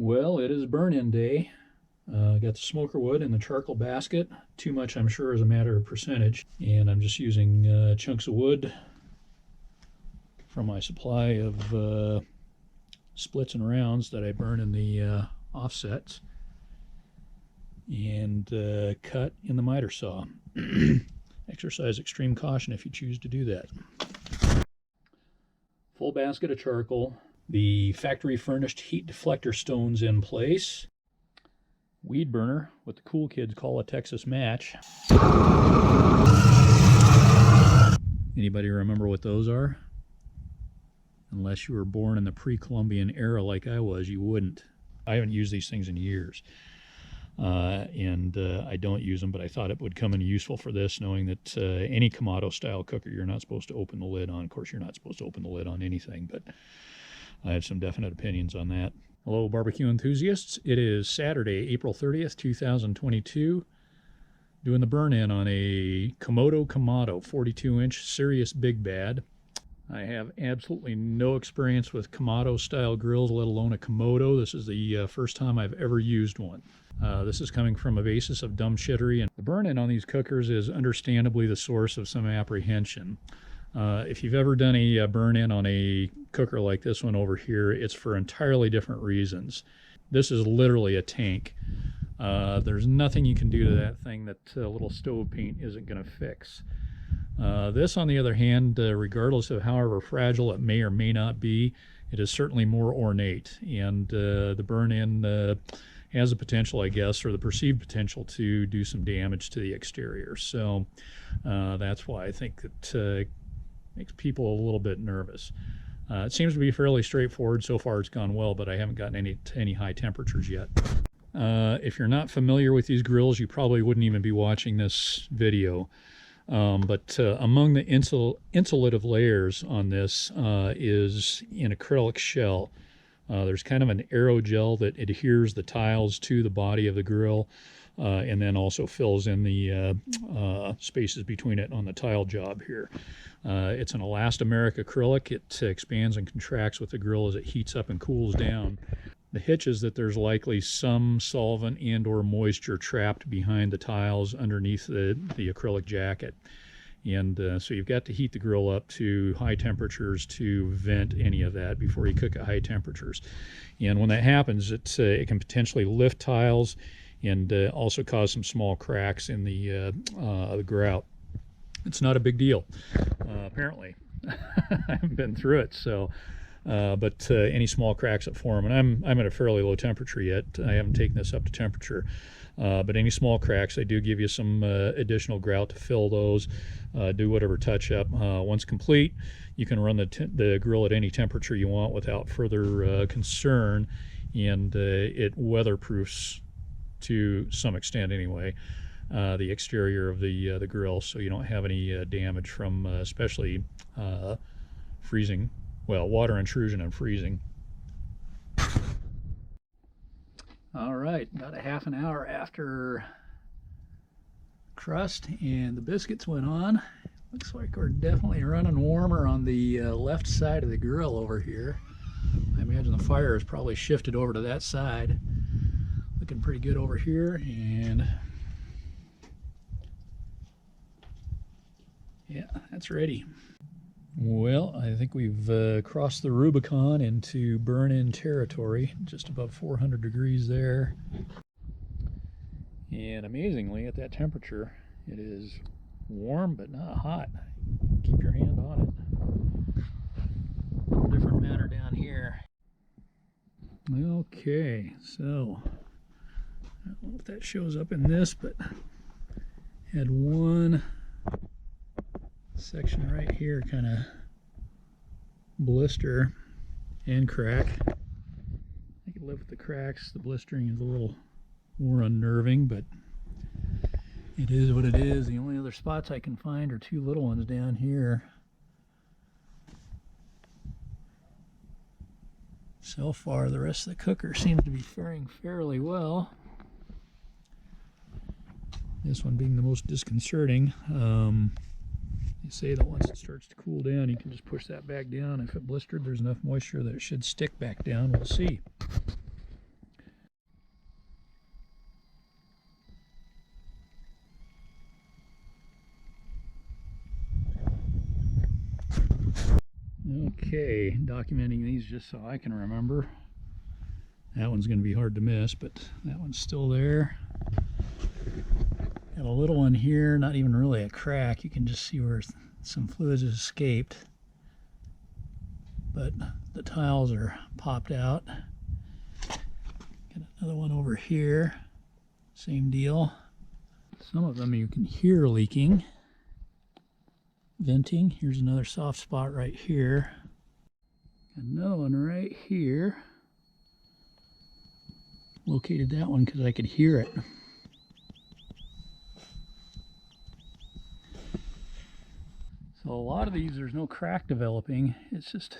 Well, it is burn-in day. Got the smoker wood in the charcoal basket. Too much, I'm sure, is a matter of percentage. And I'm just using chunks of wood from my supply of splits and rounds that I burn in the offsets and cut in the miter saw. Exercise extreme caution if you choose to do that. Full basket of charcoal. The factory furnished heat deflector stones in place. Weed burner, what the cool kids call a Texas match. Anybody remember what those are? Unless you were born in the pre-Columbian era like I was, you wouldn't. I haven't used these things in years. I don't use them, but I thought it would come in useful for this, knowing that any Kamado style cooker you're not supposed to open the lid on. Of course, you're not supposed to open the lid on anything, but I have some definite opinions on that. Hello, barbecue enthusiasts. It is Saturday, April 30th, 2022. Doing the burn-in on a Komodo Kamado 42-inch Serious Big Bad. I have absolutely no experience with Kamado-style grills, let alone a Komodo. This is the first time I've ever used one. This is coming from a basis of dumb shittery, and the burn-in on these cookers is understandably the source of some apprehension. If you've ever done a burn-in on a cooker like this one over here, it's for entirely different reasons. This is literally a tank. There's nothing you can do to that thing that little stove paint isn't going to fix. This, on the other hand, regardless of however fragile it may or may not be, it is certainly more ornate, and the burn-in has the potential, I guess, or the perceived potential to do some damage to the exterior. So that's why I think that makes people a little bit nervous. It seems to be fairly straightforward. So far it's gone well, but I haven't gotten any high temperatures yet. If you're not familiar with these grills, you probably wouldn't even be watching this video. But among the insulative layers on this is an acrylic shell. There's kind of an aerogel that adheres the tiles to the body of the grill and then also fills in the spaces between it on the tile job here. It's an elastomeric acrylic. It expands and contracts with the grill as it heats up and cools down. The hitch is that there's likely some solvent and or moisture trapped behind the tiles underneath the acrylic jacket. And so you've got to heat the grill up to high temperatures to vent any of that before you cook at high temperatures. And when that happens, it can potentially lift tiles and also cause some small cracks in the grout. It's not a big deal, apparently. I haven't been through it, so... but any small cracks that form, and I'm at a fairly low temperature yet. I haven't taken this up to temperature. But any small cracks, they do give you some additional grout to fill those, do whatever touch-up. Once complete, you can run the grill at any temperature you want without further concern, and it weatherproofs, to some extent anyway, the exterior of the grill, so you don't have any damage from especially freezing. Well, water intrusion and freezing. All right, about a half an hour after crust and the biscuits went on, looks like we're definitely running warmer on the left side of the grill over here. I imagine the fire has probably shifted over to that side. Looking pretty good over here, and yeah, that's ready. Well, I think we've crossed the Rubicon into burn-in territory, just above 400 degrees there. And amazingly, at that temperature, it is warm but not hot. Keep your hand on it. A little different matter down here. Okay, so I don't know if that shows up in this, but had one section right here kind of blister and crack. I can live with the cracks. The blistering is a little more unnerving, but it is what it is. The only other spots I can find are two little ones down here. So far the rest of the cooker seems to be faring fairly well. This one being the most disconcerting. They say that once it starts to cool down, you can just push that back down. If it blistered, there's enough moisture that it should stick back down. We'll see. Okay, documenting these just so I can remember. That one's going to be hard to miss, but that one's still there. Got a little one here, not even really a crack. You can just see where some fluids has escaped. But the tiles are popped out. Got another one over here. Same deal. Some of them you can hear leaking, venting. Here's another soft spot right here. Another one right here. Located that one because I could hear it. So a lot of these, there's no crack developing. It's just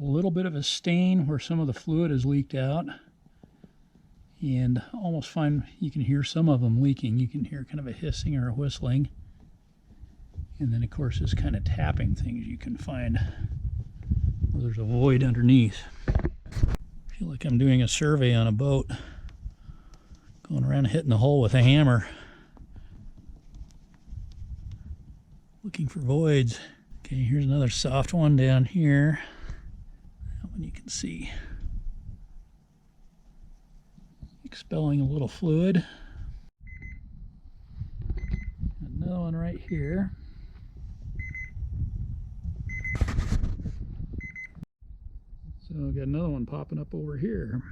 a little bit of a stain where some of the fluid has leaked out. And almost find you can hear some of them leaking. You can hear kind of a hissing or a whistling. And then of course this kind of tapping things you can find where there's a void underneath. I feel like I'm doing a survey on a boat. Going around hitting the hull with a hammer. Looking for voids. Okay, here's another soft one down here. That one you can see. Expelling a little fluid. Another one right here. So I've got another one popping up over here.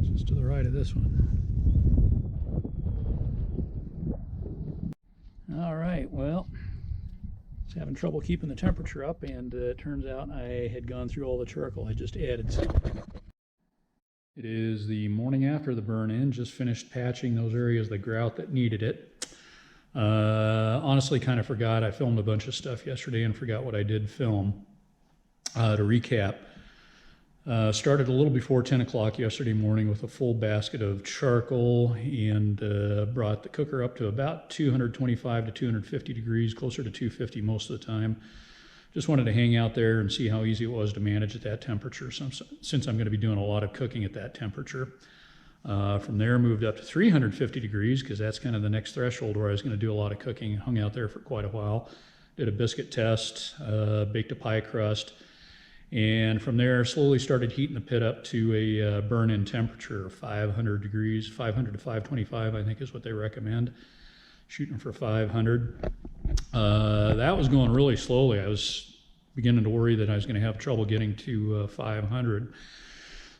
Just to the right of this one. All right, well, I was having trouble keeping the temperature up, and it turns out I had gone through all the charcoal. I just added some. It is the morning after the burn-in. Just finished patching those areas of the grout that needed it. Honestly, kind of forgot. I filmed a bunch of stuff yesterday and forgot what I did film. To recap, started a little before 10 o'clock yesterday morning with a full basket of charcoal and brought the cooker up to about 225 to 250 degrees, closer to 250 most of the time. Just wanted to hang out there and see how easy it was to manage at that temperature, since I'm going to be doing a lot of cooking at that temperature. From there, moved up to 350 degrees because that's kind of the next threshold where I was going to do a lot of cooking. Hung out there for quite a while. Did a biscuit test, baked a pie crust, and from there slowly started heating the pit up to a burn-in temperature of 500 degrees, 500 to 525 I think is what they recommend. Shooting for 500. That was going really slowly. I was beginning to worry that I was going to have trouble getting to 500.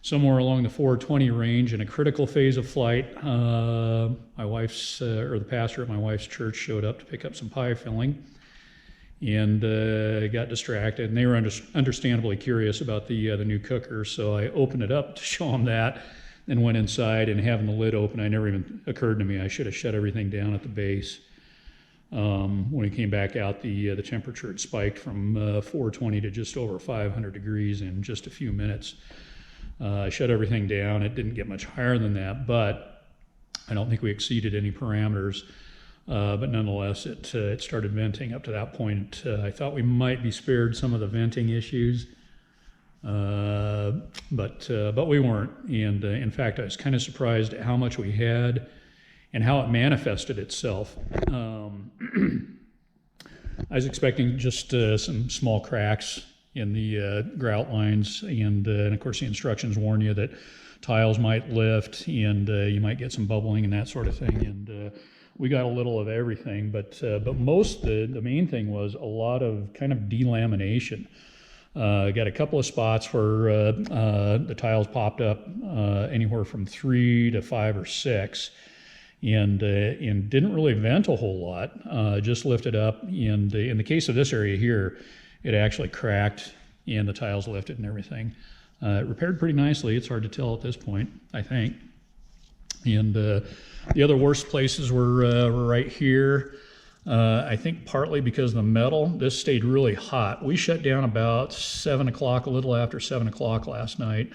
Somewhere along the 420 range in a critical phase of flight, my wife's, or the pastor at my wife's church showed up to pick up some pie filling and got distracted. And they were understandably curious about the new cooker, so I opened it up to show them that and went inside, and having the lid open, I never even occurred to me I should have shut everything down at the base. When we came back out, the temperature had spiked from 420 to just over 500 degrees in just a few minutes. I shut everything down. It didn't get much higher than that, but I don't think we exceeded any parameters. But nonetheless, it started venting up to that point. I thought we might be spared some of the venting issues, but we weren't. And in fact, I was kind of surprised at how much we had and how it manifested itself. I was expecting just some small cracks in the grout lines, and of course the instructions warn you that tiles might lift and you might get some bubbling and that sort of thing, and we got a little of everything, but the main thing was a lot of kind of delamination. Got a couple of spots where the tiles popped up anywhere from 3 to 5 or 6, and didn't really vent a whole lot, just lifted up. And in the case of this area here, it actually cracked and the tiles lifted and everything. It repaired pretty nicely. It's hard to tell at this point, I think. And the other worst places were right here. I think partly because of the metal, this stayed really hot. We shut down about 7 o'clock, a little after 7 o'clock last night.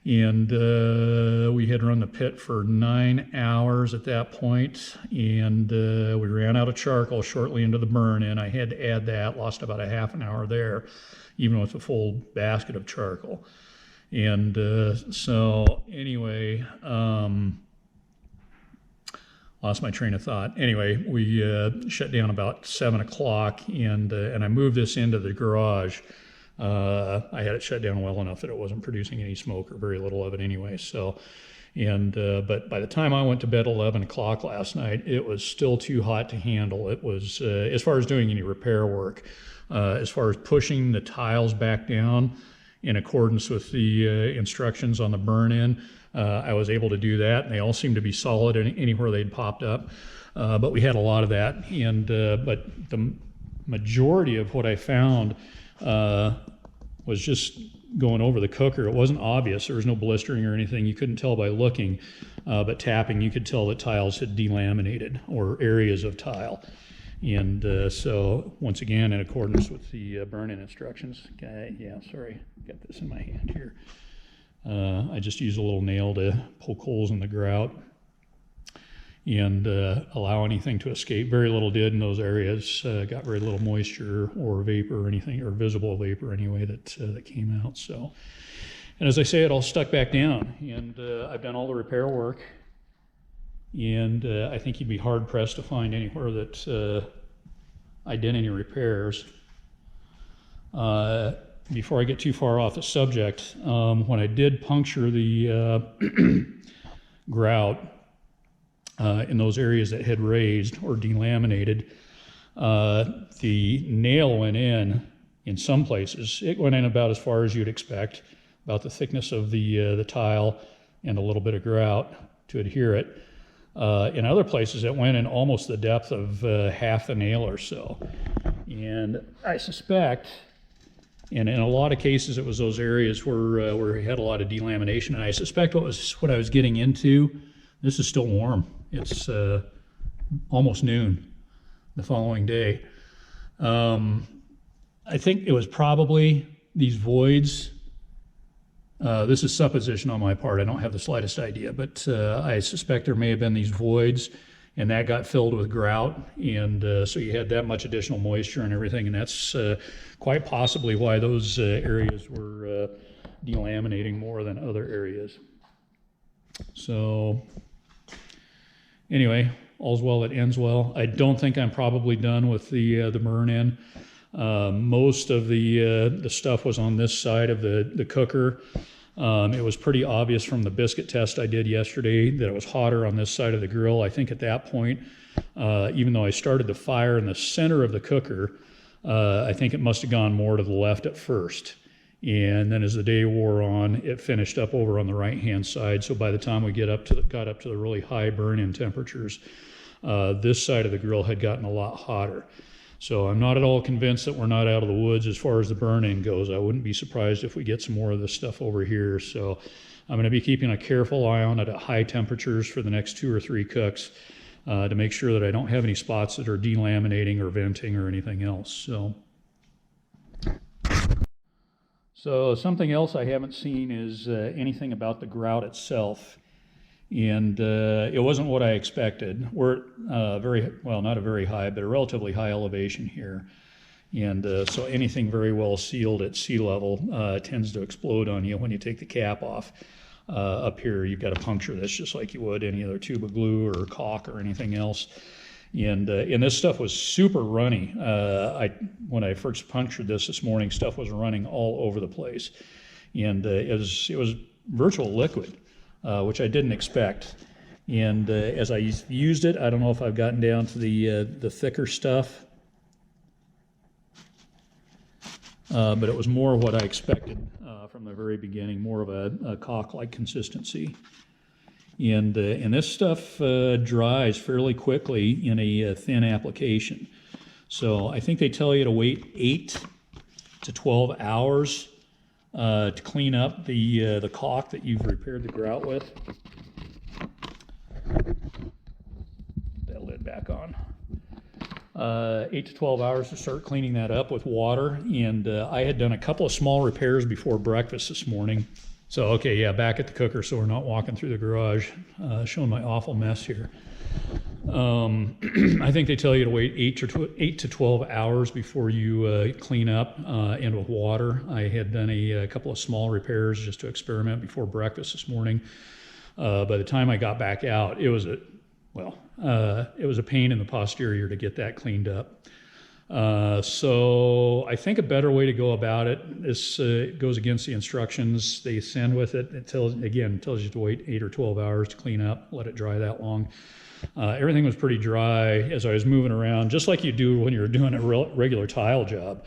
And we had run the pit for 9 hours at that point, and we ran out of charcoal shortly into the burn-in. I had to add that, lost about a half an hour there, even with a full basket of charcoal. And so anyway, lost my train of thought. Anyway, we shut down about 7 o'clock, and I moved this into the garage. I had it shut down well enough that it wasn't producing any smoke, or very little of it anyway. So, but by the time I went to bed 11 o'clock last night, it was still too hot to handle. It was, as far as doing any repair work, as far as pushing the tiles back down in accordance with the instructions on the burn-in, I was able to do that, and they all seemed to be solid anywhere they'd popped up. But we had a lot of that, and but the majority of what I found was just going over the cooker. It wasn't obvious. There was no blistering or anything. You couldn't tell by looking, but tapping, you could tell that tiles had delaminated, or areas of tile. And so, once again, in accordance with the burn-in instructions, yeah, sorry, got this in my hand here. I just used a little nail to poke holes in the grout and allow anything to escape. Very little did in those areas. Got very little moisture or vapor or anything, or visible vapor anyway, that came out. So, and as I say, it all stuck back down, and I've done all the repair work. And I think you'd be hard-pressed to find anywhere that I did any repairs. Before I get too far off the subject, when I did puncture the grout in those areas that had raised or delaminated, the nail went in some places. It went in about as far as you'd expect, about the thickness of the tile and a little bit of grout to adhere it. In other places, it went in almost the depth of half the nail or so. And I suspect, and in a lot of cases, it was those areas where we had a lot of delamination. And I suspect what I was getting into, this is still warm. It's almost noon the following day. I think it was probably these voids. This is supposition on my part. I don't have the slightest idea, but I suspect there may have been these voids, and that got filled with grout, and so you had that much additional moisture and everything, and that's quite possibly why those areas were delaminating more than other areas. So anyway, all's well that ends well. I don't think I'm probably done with the burn-in. Most of the stuff was on this side of the cooker. It was pretty obvious from the biscuit test I did yesterday that it was hotter on this side of the grill. I think at that point, even though I started the fire in the center of the cooker, I think it must have gone more to the left at first. And then as the day wore on, it finished up over on the right-hand side. So by the time we got up to the really high burn-in temperatures, this side of the grill had gotten a lot hotter. So I'm not at all convinced that we're not out of the woods as far as the burn-in goes. I wouldn't be surprised if we get some more of this stuff over here. So I'm going to be keeping a careful eye on it at high temperatures for the next 2 or 3 cooks to make sure that I don't have any spots that are delaminating or venting or anything else. So something else I haven't seen is anything about the grout itself. And it wasn't what I expected. We're not a very high, but a relatively high elevation here. And so anything very well sealed at sea level tends to explode on you when you take the cap off. Up here, you've got to puncture this just like you would any other tube of glue or caulk or anything else. And this stuff was super runny. When I first punctured this morning, stuff was running all over the place. And it was virtual liquid. Which I didn't expect. And as I used it, I don't know if I've gotten down to the thicker stuff, but it was more what I expected from the very beginning, more of a caulk-like consistency. And this stuff dries fairly quickly in a thin application. So I think they tell you to wait 8 to 12 hours to clean up the caulk that you've repaired the grout with. Put that lid back on. 8 to 12 hours to start cleaning that up with water. And I had done a couple of small repairs before breakfast this morning. So, okay, yeah, back at the cooker so we're not walking through the garage, showing my awful mess here. I think they tell you to wait 8 to 12 hours before you clean up and with water. I had done a couple of small repairs just to experiment before breakfast this morning. By the time I got back out, it was it was a pain in the posterior to get that cleaned up. So I think a better way to go about it, this goes against the instructions they send with it. It tells you to wait 8 or 12 hours to clean up, let it dry that long. Everything was pretty dry as I was moving around, just like you do when you're doing a regular tile job.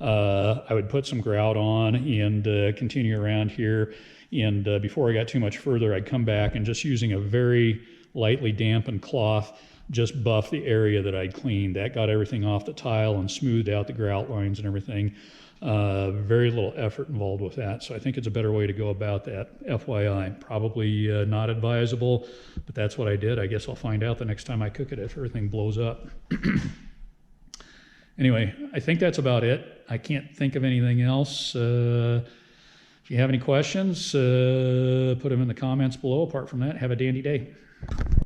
I would put some grout on and continue around here. And before I got too much further, I'd come back and just using a very lightly dampened cloth, just buff the area that I'd cleaned. That got everything off the tile and smoothed out the grout lines and everything. Very little effort involved with that. So I think it's a better way to go about that. FYI, probably not advisable, but that's what I did. I guess I'll find out the next time I cook it if everything blows up. Anyway, I think that's about it. I can't think of anything else. If you have any questions, put them in the comments below. Apart from that, have a dandy day.